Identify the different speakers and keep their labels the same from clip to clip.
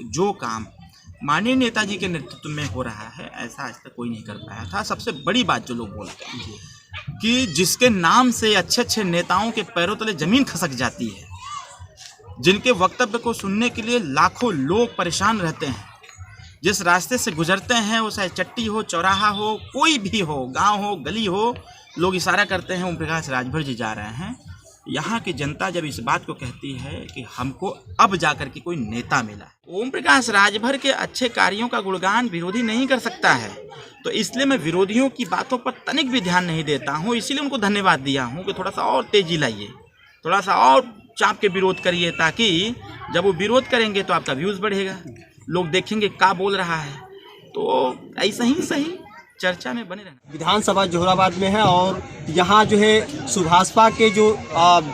Speaker 1: जो काम माननीय नेताजी के नेतृत्व में हो रहा है ऐसा आज तक कोई नहीं कर पाया था। सबसे बड़ी बात जो लोग बोलते हैं कि जिसके नाम से अच्छे अच्छे नेताओं के पैरों तले जमीन खसक जाती है, जिनके वक्तव्य को सुनने के लिए लाखों लोग परेशान रहते हैं, जिस रास्ते से गुजरते हैं वो चाहे चट्टी हो, चौराहा हो, कोई भी हो, गांव हो, गली हो, लोग इशारा करते हैं ओम प्रकाश राजभर जी जा रहे हैं। यहाँ की जनता जब इस बात को कहती है कि हमको अब जाकर के कोई नेता मिला, ओम प्रकाश राजभर के अच्छे कार्यों का गुणगान विरोधी नहीं कर सकता है, तो इसलिए मैं विरोधियों की बातों पर तनिक भी ध्यान नहीं देता हूँ। इसीलिए उनको धन्यवाद दिया हूँ कि थोड़ा सा और तेजी लाइए, थोड़ा सा और चाप के विरोध करिए, ताकि जब वो विरोध करेंगे तो आपका व्यूज़ बढ़ेगा, लोग देखेंगे क्या बोल रहा है। तो ऐसा ही सही चर्चा में बने रहना।
Speaker 2: विधानसभा जोहराबाद में है और यहाँ जो है सुभाषपा के जो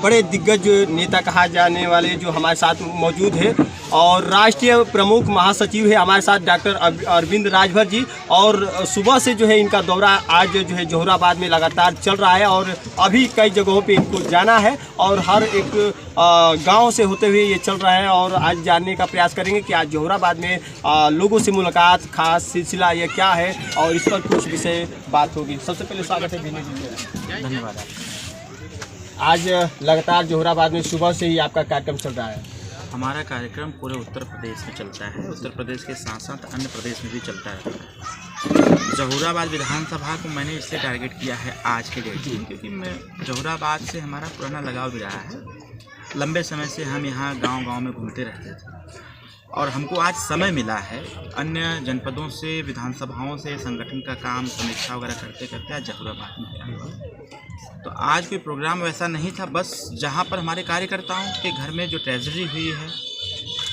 Speaker 2: बड़े दिग्गज नेता कहा जाने वाले जो हमारे साथ मौजूद है और राष्ट्रीय प्रमुख महासचिव है हमारे साथ डॉक्टर अरविंद राजभर जी। और सुबह से जो है इनका दौरा आज जो है जोहराबाद में लगातार चल रहा है और अभी कई जगहों पे इनको जाना है और हर एक गांव से होते हुए ये चल रहा है। और आज जानने का प्रयास करेंगे कि आज जोहराबाद में लोगों से मुलाकात खास सिलसिला ये क्या है और इस पर कुछ विषय बात होगी। सबसे पहले स्वागत है विनय जी,
Speaker 1: धन्यवाद।
Speaker 2: आज लगातार जोहराबाद में सुबह से ही आपका कार्यक्रम चल रहा है।
Speaker 1: हमारा कार्यक्रम पूरे उत्तर प्रदेश में चलता है, उत्तर प्रदेश के साथ साथ अन्य प्रदेश में भी चलता है। जोहराबाद विधानसभा को मैंने इसलिए टारगेट किया है आज के डेट में, क्योंकि मैं जोहराबाद से हमारा पुराना लगाव भी रहा है। लंबे समय से हम यहाँ गांव-गांव में घूमते रहते थे और हमको आज समय मिला है अन्य जनपदों से, विधानसभाओं से संगठन का काम समीक्षा वगैरह करते करते आज जोहराबाद में आया। तो आज कोई प्रोग्राम वैसा नहीं था, बस जहाँ पर हमारे कार्यकर्ताओं के घर में जो ट्रेजेडी हुई है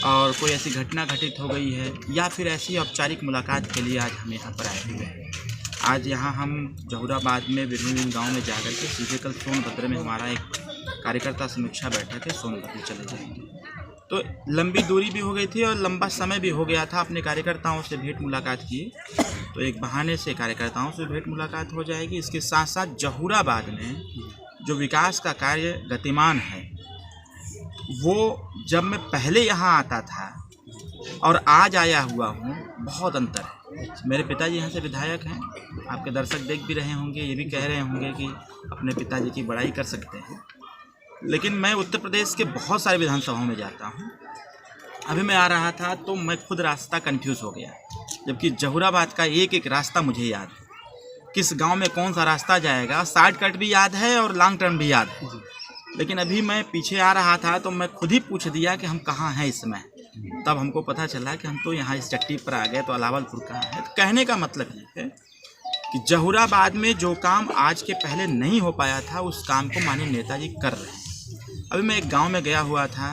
Speaker 1: और कोई ऐसी घटना घटित हो गई है या फिर ऐसी औपचारिक मुलाकात के लिए आज हम यहाँ पर आए हुए हैं। आज यहाँ हम जोहराबाद में विभिन्न गाँव में जाकर के सीधे कल सोनभद्र में हमारा एक कार्यकर्ता समीक्षा बैठक है, सोनभद्र चले जाएंगे। तो लंबी दूरी भी हो गई थी और लंबा समय भी हो गया था अपने कार्यकर्ताओं से भेंट मुलाकात किए, तो एक बहाने से कार्यकर्ताओं से भेंट मुलाकात हो जाएगी। इसके साथ साथ जोहराबाद में जो विकास का कार्य गतिमान है, वो जब मैं पहले यहाँ आता था और आज आया हुआ हूँ, बहुत अंतर है। मेरे पिताजी यहाँ से विधायक हैं, आपके दर्शक देख भी रहे होंगे, ये भी कह रहे होंगे कि अपने पिताजी की बड़ाई कर सकते हैं, लेकिन मैं उत्तर प्रदेश के बहुत सारे विधानसभाओं में जाता हूँ। अभी मैं आ रहा था तो मैं खुद रास्ता कंफ्यूज हो गया, जबकि जोहराबाद का एक एक रास्ता मुझे याद है, किस गांव में कौन सा रास्ता जाएगा, शॉर्टकट भी याद है और लॉन्ग टर्म भी याद है। लेकिन अभी मैं पीछे आ रहा था तो मैं खुद ही पूछ दिया कि हम कहाँ हैं इस समय, तब हमको पता चला कि हम तो यहाँ इस चट्टी पर आ गए, तो अलावलपुर कहाँ है। तो कहने का मतलब ये है कि जोहराबाद में जो काम आज के पहले नहीं हो पाया था, उस काम को माननीय नेताजी कर रहे हैं। अभी मैं एक गांव में गया हुआ था,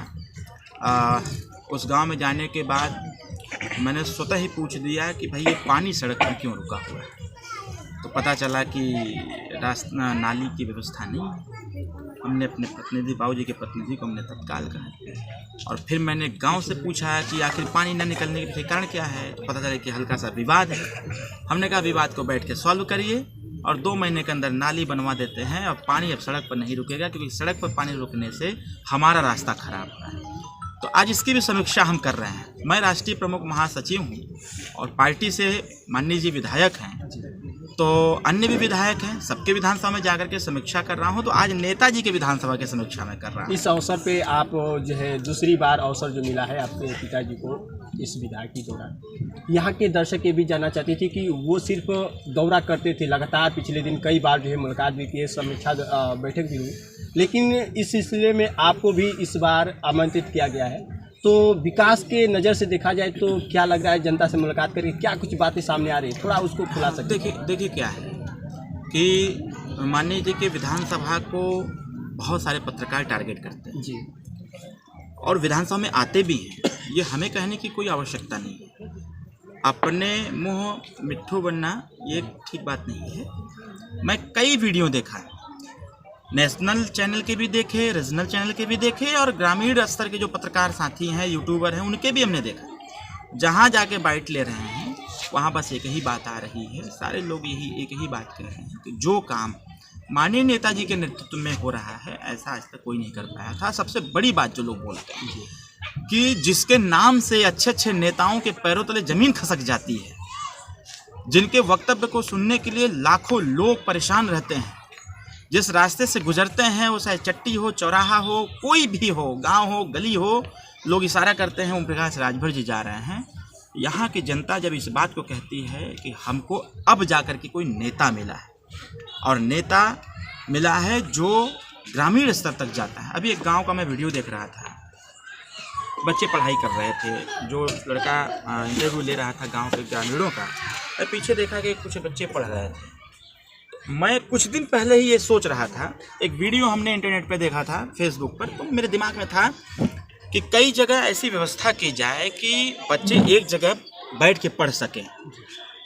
Speaker 1: उस गांव में जाने के बाद मैंने स्वतः ही पूछ दिया कि भाई ये पानी सड़क पर क्यों रुका हुआ है, तो पता चला कि रास्ता नाली की व्यवस्था नहीं है। हमने अपने प्रतिनिधि, बाबूजी के प्रतिनिधि को हमने तत्काल कहा और फिर मैंने गांव से पूछा कि आखिर पानी न निकलने के पीछे कारण क्या है, तो पता चला कि हल्का सा विवाद है। हमने कहा विवाद को बैठ के सॉल्व करिए और 2 महीने के अंदर नाली बनवा देते हैं और पानी अब सड़क पर नहीं रुकेगा, क्योंकि सड़क पर पानी रुकने से हमारा रास्ता खराब हो रहा है। तो आज इसकी भी समीक्षा हम कर रहे हैं। मैं राष्ट्रीय प्रमुख महासचिव हूँ और पार्टी से माननीय जी विधायक हैं, तो अन्य भी विधायक हैं, सबके विधानसभा में जाकर के समीक्षा कर रहा हूँ। तो आज नेताजी के विधानसभा की समीक्षा में कर रहा हूँ।
Speaker 2: इस अवसर पे आप जो है दूसरी बार अवसर जो मिला है आपके पिताजी को इस विधायक की दौरान, यहाँ के दर्शक ये भी जानना चाहते थे कि वो सिर्फ दौरा करते थे, लगातार पिछले दिन कई बार जो है मुलाकात भी की, समीक्षा बैठक भी हुई, लेकिन इस सिलसिले में आपको भी इस बार आमंत्रित किया गया है। तो विकास के नज़र से देखा जाए तो क्या लग रहा है, जनता से मुलाकात करके क्या कुछ बातें सामने आ रही है, थोड़ा उसको खुला सकते।
Speaker 1: देखिए क्या है कि माननीय जी के विधानसभा को बहुत सारे पत्रकार टारगेट करते हैं
Speaker 2: जी,
Speaker 1: और विधानसभा में आते भी हैं। ये हमें कहने की कोई आवश्यकता नहीं है, अपने मुँह मिट्ठू बनना ये ठीक बात नहीं है। मैं कई वीडियो देखा है, नेशनल चैनल के भी देखे, रीजनल चैनल के भी देखे और ग्रामीण स्तर के जो पत्रकार साथी हैं, यूट्यूबर हैं, उनके भी हमने देखा। जहाँ जाके बाइट ले रहे हैं वहाँ बस एक ही बात आ रही है, सारे लोग यही एक ही बात कह रहे हैं कि जो काम माननीय नेताजी के नेतृत्व में हो रहा है ऐसा आज तक कोई नहीं कर पाया था। सबसे बड़ी बात जो लोग बोलते हैं कि जिसके नाम से अच्छे अच्छे नेताओं के पैरों तले जमीन खसक जाती है, जिनके वक्तव्य को सुनने के लिए लाखों लोग परेशान रहते हैं, जिस रास्ते से गुजरते हैं वो चाहे चट्टी हो, चौराहा हो, कोई भी हो, गांव हो, गली हो, लोग इशारा करते हैं ओम प्रकाश राजभर जी जा रहे हैं। यहाँ की जनता जब इस बात को कहती है कि हमको अब जाकर के कोई नेता मिला है, और नेता मिला है जो ग्रामीण स्तर तक जाता है। अभी एक गांव का मैं वीडियो देख रहा था, बच्चे पढ़ाई कर रहे थे, जो लड़का इंटरव्यू ले रहा था गांव के ग्रामीणों का, मैं पीछे देखा कि कुछ बच्चे पढ़ रहे थे। मैं कुछ दिन पहले ही ये सोच रहा था, एक वीडियो हमने इंटरनेट पे देखा था फेसबुक पर, तो मेरे दिमाग में था कि कई जगह ऐसी व्यवस्था की जाए कि बच्चे एक जगह बैठ के पढ़ सकें,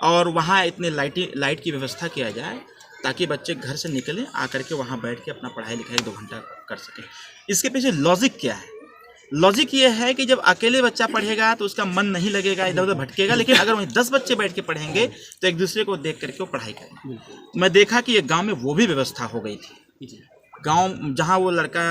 Speaker 1: और वहाँ इतने लाइट की व्यवस्था किया जाए ताकि बच्चे घर से निकलें, आकर के वहाँ बैठ के अपना पढ़ाई लिखाई 2 घंटा कर सकें। इसके पीछे लॉजिक क्या है? लॉजिक ये है कि जब अकेले बच्चा पढ़ेगा तो उसका मन नहीं लगेगा, इधर उधर भटकेगा, लेकिन अगर वहीं 10 बच्चे बैठ के पढ़ेंगे तो एक दूसरे को देख करके वो पढ़ाई करेंगे। मैं देखा कि ये गांव में वो भी व्यवस्था हो गई थी। गांव जहां वो लड़का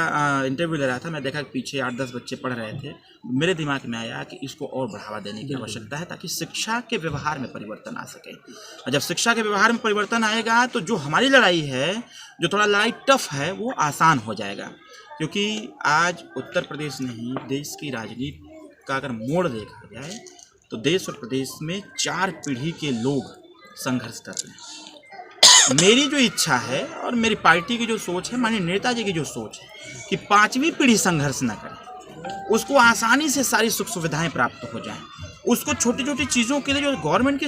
Speaker 1: इंटरव्यू ले रहा था, मैं देखा कि पीछे 8-10 बच्चे पढ़ रहे थे। मेरे दिमाग में आया कि इसको और बढ़ावा देने की आवश्यकता है ताकि शिक्षा के व्यवहार में परिवर्तन आ सके। और जब शिक्षा के व्यवहार में परिवर्तन आएगा तो जो हमारी लड़ाई है, जो थोड़ा लड़ाई टफ है, वो आसान हो जाएगा। क्योंकि आज उत्तर प्रदेश नहीं, देश की राजनीति का अगर मोड़ देखा जाए तो देश और प्रदेश में 4 पीढ़ी के लोग संघर्ष कर रहे हैं। मेरी जो इच्छा है और मेरी पार्टी की जो सोच है, माननीय नेताजी की जो सोच है कि 5वीं पीढ़ी संघर्ष न करे, उसको आसानी से सारी सुख सुविधाएं प्राप्त हो जाएं, उसको छोटी छोटी चीज़ों के लिए जो गवर्नमेंट की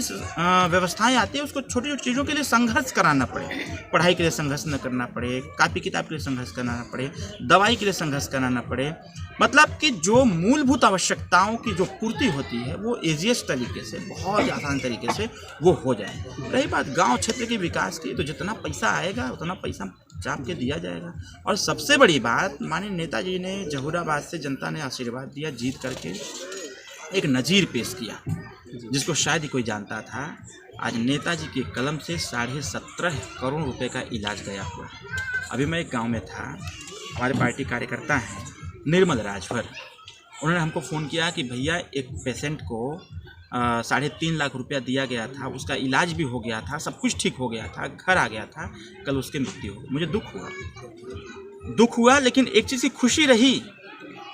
Speaker 1: व्यवस्थाएं आती है, उसको छोटी छोटी चीज़ों के लिए संघर्ष कराना पड़े। पढ़ाई के लिए संघर्ष न करना पड़े, कापी किताब के लिए संघर्ष कराना पड़े, दवाई के लिए संघर्ष कराना पड़े। मतलब कि जो मूलभूत आवश्यकताओं की जो पूर्ति होती है वो ईजीएस्ट तरीके से, बहुत आसान तरीके से वो हो जाए। रही बात गाँव क्षेत्र के विकास की, तो जितना पैसा आएगा उतना पैसा चाप के दिया जाएगा। और सबसे बड़ी बात, माननीय नेताजी ने जहूराबाद से जनता ने आशीर्वाद दिया, जीत करके एक नज़ीर पेश किया जिसको शायद ही कोई जानता था। आज नेताजी के कलम से 17.5 करोड़ रुपए का इलाज गया हुआ। अभी मैं एक गांव में था, हमारे पार्टी कार्यकर्ता हैं निर्मल राजभर, उन्होंने हमको फ़ोन किया कि भैया एक पेशेंट को 3.5 लाख रुपया दिया गया था, उसका इलाज भी हो गया था, सब कुछ ठीक हो गया था, घर आ गया था, कल उसकी मृत्यु हो गई। मुझे दुख हुआ, लेकिन एक चीज़ की खुशी रही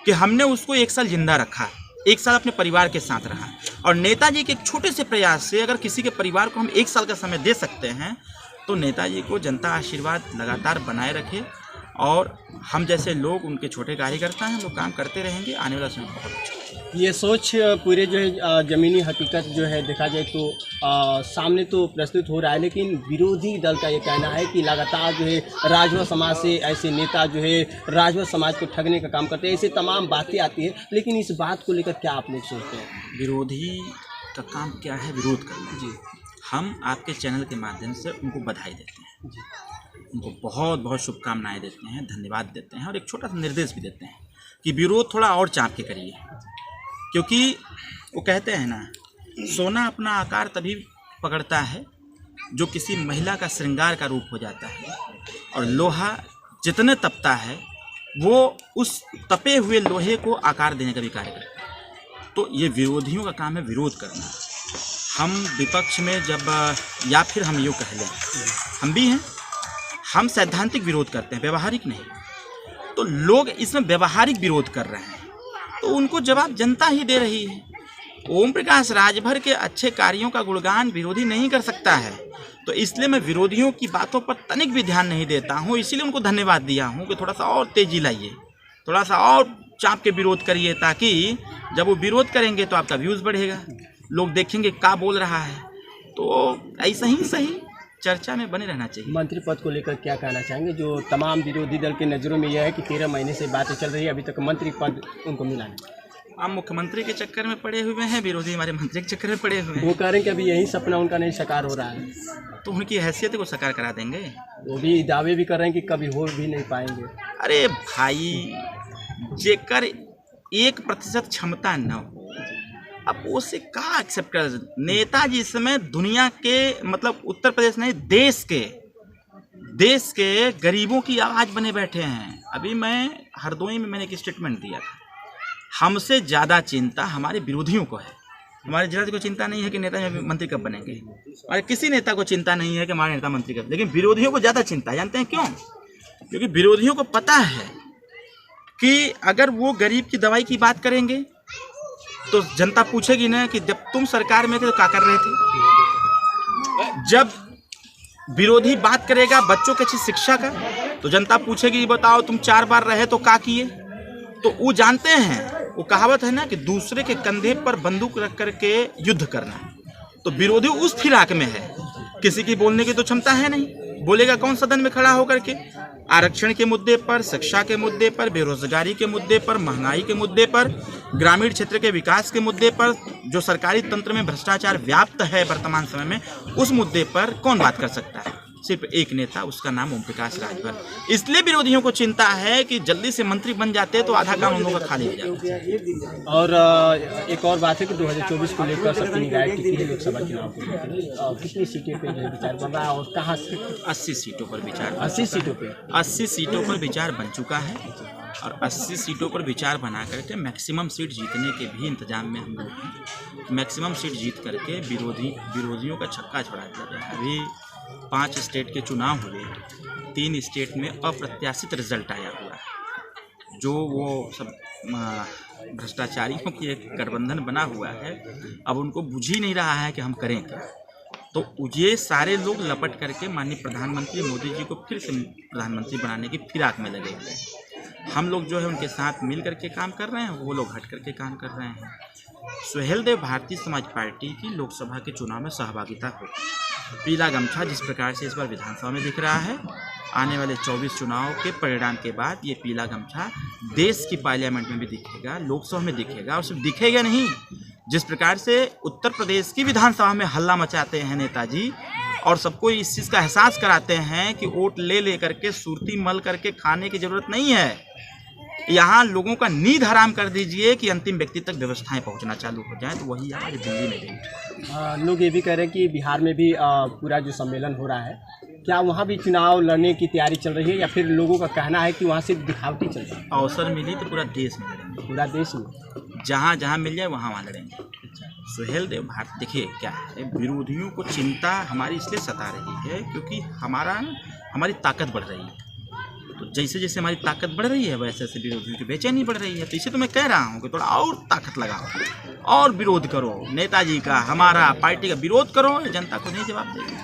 Speaker 1: कि हमने उसको 1 साल जिंदा रखा, 1 साल अपने परिवार के साथ रहा। और नेताजी के एक छोटे से प्रयास से अगर किसी के परिवार को हम 1 साल का समय दे सकते हैं, तो नेताजी को जनता आशीर्वाद लगातार बनाए रखे, और हम जैसे लोग उनके छोटे कार्यकर्ता हैं, हम लोग काम करते रहेंगे। आने वाला समय बहुत अच्छा।
Speaker 2: ये सोच पूरे जो है ज़मीनी हकीकत जो है देखा जाए तो सामने तो प्रस्तुत हो रहा है, लेकिन विरोधी दल का ये कहना है कि लगातार जो है राजभर समाज से ऐसे नेता जो है राजभर समाज को ठगने का काम करते हैं, ऐसे तमाम बातें आती है। लेकिन इस बात को लेकर क्या आप लोग सोचते हैं?
Speaker 1: विरोधी का काम क्या है? विरोध करना। जी, हम आपके चैनल के माध्यम से उनको बधाई देते हैं जी, उनको बहुत बहुत शुभकामनाएं देते हैं, धन्यवाद देते हैं, और एक छोटा सा निर्देश भी देते हैं कि विरोध थोड़ा और चाँप के करिए। क्योंकि वो कहते हैं ना, सोना अपना आकार तभी पकड़ता है जो किसी महिला का श्रृंगार का रूप हो जाता है, और लोहा जितने तपता है वो उस तपे हुए लोहे को आकार देने का भी कार्य करता है। तो ये विरोधियों का काम है विरोध करना। हम विपक्ष में जब, या फिर हम यूँ कह लें, हम भी हैं, हम सैद्धांतिक विरोध करते हैं, व्यवहारिक नहीं। तो लोग इसमें व्यवहारिक विरोध कर रहे हैं, तो उनको जवाब जनता ही दे रही है। ओम प्रकाश राजभर के अच्छे कार्यों का गुणगान विरोधी नहीं कर सकता है, तो इसलिए मैं विरोधियों की बातों पर तनिक भी ध्यान नहीं देता हूँ। इसीलिए उनको धन्यवाद दिया हूँ कि थोड़ा सा और तेजी लाइए, थोड़ा सा और चाप के विरोध करिए, ताकि जब वो विरोध करेंगे तो आपका व्यूज़ बढ़ेगा, लोग देखेंगे क्या बोल रहा है। तो ऐसा ही सही चर्चा में बने रहना चाहिए।
Speaker 2: मंत्री पद को लेकर क्या कहना चाहेंगे? जो तमाम विरोधी दल के नज़रों में यह है कि 13 महीने से बातें चल रही है, अभी तक मंत्री पद उनको मिला नहीं।
Speaker 1: हम मुख्यमंत्री के चक्कर में पड़े हुए हैं, विरोधी हमारे मंत्री के चक्कर में पड़े हुए हैं।
Speaker 2: वो कह रहे हैं कि अभी यही सपना उनका नहीं साकार हो रहा है,
Speaker 1: तो उनकी हैसियत को साकार करा देंगे।
Speaker 2: वो भी दावे भी कर रहे हैं कि कभी हो भी नहीं पाएंगे।
Speaker 1: अरे भाई, जेकर 1% क्षमता न हो, अब उसे कहाँ एक्सेप्ट कर। नेताजी इस समय दुनिया के, मतलब उत्तर प्रदेश नहीं, देश के गरीबों की आवाज़ बने बैठे हैं। अभी मैं हरदोई में मैंने एक स्टेटमेंट दिया था हमसे ज़्यादा चिंता हमारे विरोधियों को है। हमारे जिला को चिंता नहीं है कि नेता मंत्री कब बनेंगे, और किसी नेता को चिंता नहीं है कि हमारे नेता मंत्री कब, लेकिन विरोधियों को ज़्यादा चिंता है। जानते हैं क्यों? क्योंकि विरोधियों को पता है कि अगर वो गरीब की दवाई की बात करेंगे तो जनता पूछेगी ना कि जब तुम सरकार में थे तो क्या कर रहे थे। जब विरोधी बात करेगा बच्चों की अच्छी शिक्षा का तो जनता पूछेगी बताओ तुम 4 बार रहे तो क्या किए। तो वो जानते हैं, वो कहावत है ना कि दूसरे के कंधे पर बंदूक रख करके युद्ध करना। तो विरोधी उस फिराक में है, किसी की बोलने की तो क्षमता है नहीं, बोलेगा कौन सदन में खड़ा होकर के। आरक्षण के मुद्दे पर, शिक्षा के मुद्दे पर, बेरोजगारी के मुद्दे पर, महंगाई के मुद्दे पर, ग्रामीण क्षेत्र के विकास के मुद्दे पर, जो सरकारी तंत्र में भ्रष्टाचार व्याप्त है वर्तमान समय में, उस मुद्दे पर कौन बात कर सकता है? सिर्फ एक नेता, उसका नाम ओम प्रकाश राजभर। इसलिए विरोधियों को चिंता है कि जल्दी से मंत्री बन जाते तो आधा काम उन लोगों का खाली हो जाता।
Speaker 2: और एक और बात है कि 2024 को लेकर सबकी निगाहें टिकी है लोकसभा चुनाव को लेकर, कितनी सीटें पे जो विचार बन रहा है और कहाँ से?
Speaker 1: 80 सीटों पर विचार।
Speaker 2: 80 सीटों पे
Speaker 1: 80 सीटों पर विचार बन चुका है और 80 सीटों पर विचार बना करके मैक्सिमम सीट जीतने के भी इंतजाम में हम लोग हैं। मैक्सिमम सीट जीत करके विरोधियों का छक्का छोड़ा दिया है। अभी 5 स्टेट के चुनाव हुए, 3 स्टेट में अप्रत्याशित रिजल्ट आया हुआ है। जो वो सब भ्रष्टाचारियों की एक गठबंधन बना हुआ है, अब उनको बुझ ही नहीं रहा है कि हम करें क्या। तो ये सारे लोग लपट करके माननीय प्रधानमंत्री मोदी जी को फिर से प्रधानमंत्री बनाने की फिराक में लगे हुए हैं। हम लोग जो है उनके साथ मिल करके काम कर रहे हैं, वो लोग हट करके काम कर रहे हैं। सुहेलदेव भारतीय समाज पार्टी की लोकसभा के चुनाव में सहभागिता हो, पीला गमछा जिस प्रकार से इस बार विधानसभा में दिख रहा है, आने वाले 24 चुनाव के परिणाम के बाद ये पीला गमछा देश की पार्लियामेंट में भी दिखेगा, लोकसभा में दिखेगा। और सिर्फ दिखेगा नहीं, जिस प्रकार से उत्तर प्रदेश की विधानसभा में हल्ला मचाते हैं नेताजी और सबको इस चीज़ का एहसास कराते हैं कि वोट ले करके सुरती मल करके खाने की ज़रूरत नहीं है। यहाँ लोगों का नींद हराम कर दीजिए कि अंतिम व्यक्ति तक व्यवस्थाएं पहुँचना चालू हो जाए, तो वही आज दिल्ली में गई।
Speaker 2: लोग ये भी कह रहे हैं कि बिहार में भी पूरा जो सम्मेलन हो रहा है, क्या वहाँ भी चुनाव लड़ने की तैयारी चल रही है या फिर लोगों का कहना है कि वहाँ सिर्फ दिखावटी चल रही है?
Speaker 1: अवसर मिली तो पूरा देश में लड़ेंगे,
Speaker 2: पूरा देश में
Speaker 1: जहाँ जहाँ मिल जाए वहाँ लड़ेंगे। सुहेलदेव भारत देखिए क्या है, विरोधियों को चिंता हमारी इसलिए सता रही है क्योंकि हमारी ताकत बढ़ रही है। तो जैसे जैसे हमारी ताकत बढ़ रही है वैसे वैसे विरोधियों की बेचैनी बढ़ रही है। तो इसे तो मैं कह रहा हूँ कि थोड़ा और ताकत लगाओ और विरोध करो, नेताजी का, हमारा पार्टी का विरोध करो, जनता को नहीं जवाब देगी।